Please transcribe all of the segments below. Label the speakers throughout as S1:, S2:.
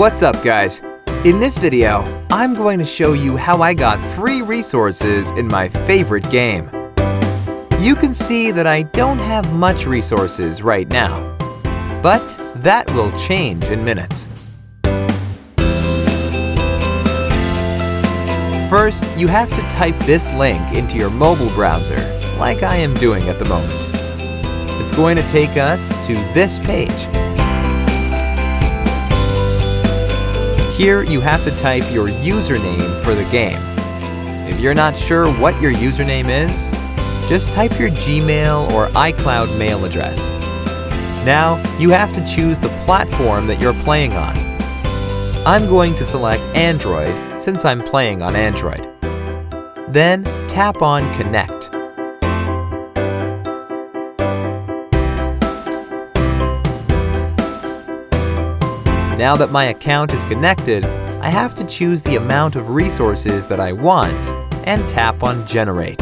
S1: What's up, guys? In this video, I'm going to show you how I got free resources in my favorite game. You can see that I don't have much resources right now, but that will change in minutes. First, you have to type this link into your mobile browser, like I am doing at the moment. It's going to take us to this page. Here, you have to type your username for the game. If you're not sure what your username is, just type your Gmail or iCloud mail address. Now, you have to choose the platform that you're playing on. I'm going to select Android since I'm playing on Android. Then, tap on Connect. Now that my account is connected, I have to choose the amount of resources that I want and tap on Generate.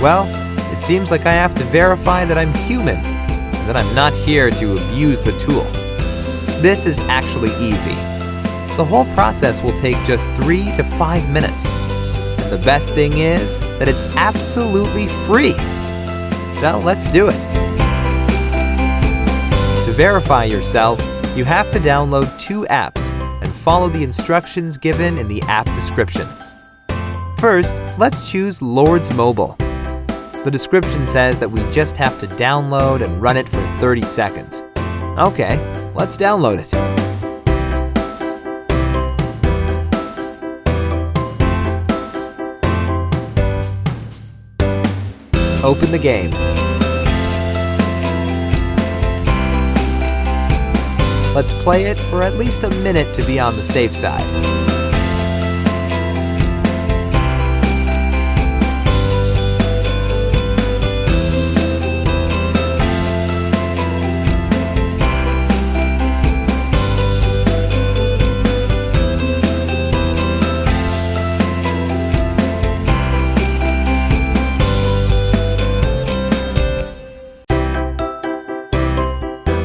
S1: Well, it seems like I have to verify that I'm human and that I'm not here to abuse the tool. This is actually easy. The whole process will take just 3 to 5 minutes. And the best thing is that it's absolutely free. So let's do it. To verify yourself, you have to download 2 apps and follow the instructions given in the app description. First, let's choose Lords Mobile. The description says that we just have to download and run it for 30 seconds. Okay, let's download it. Open the game. Let's play it for at least a minute to be on the safe side.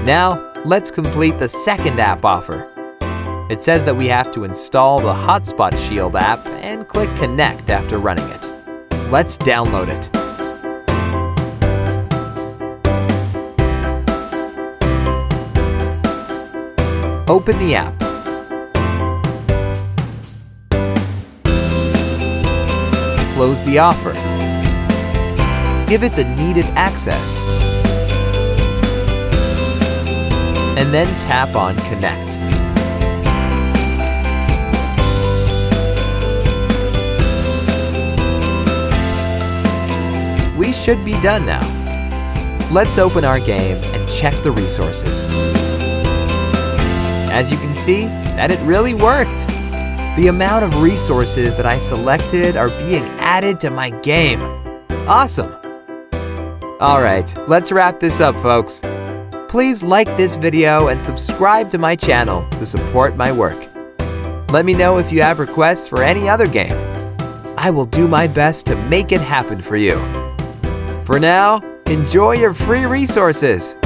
S1: Now, let's complete the second app offer. It says that we have to install the Hotspot Shield app and click Connect after running it. Let's download it. Open the app. Close the offer. Give it the needed access. And then tap on Connect. We should be done now. Let's open our game and check the resources. As you can see, that it really worked. The amount of resources that I selected are being added to my game. Awesome! Alright, let's wrap this up, folks. Please like this video and subscribe to my channel to support my work. Let me know if you have requests for any other game. I will do my best to make it happen for you. For now, enjoy your free resources.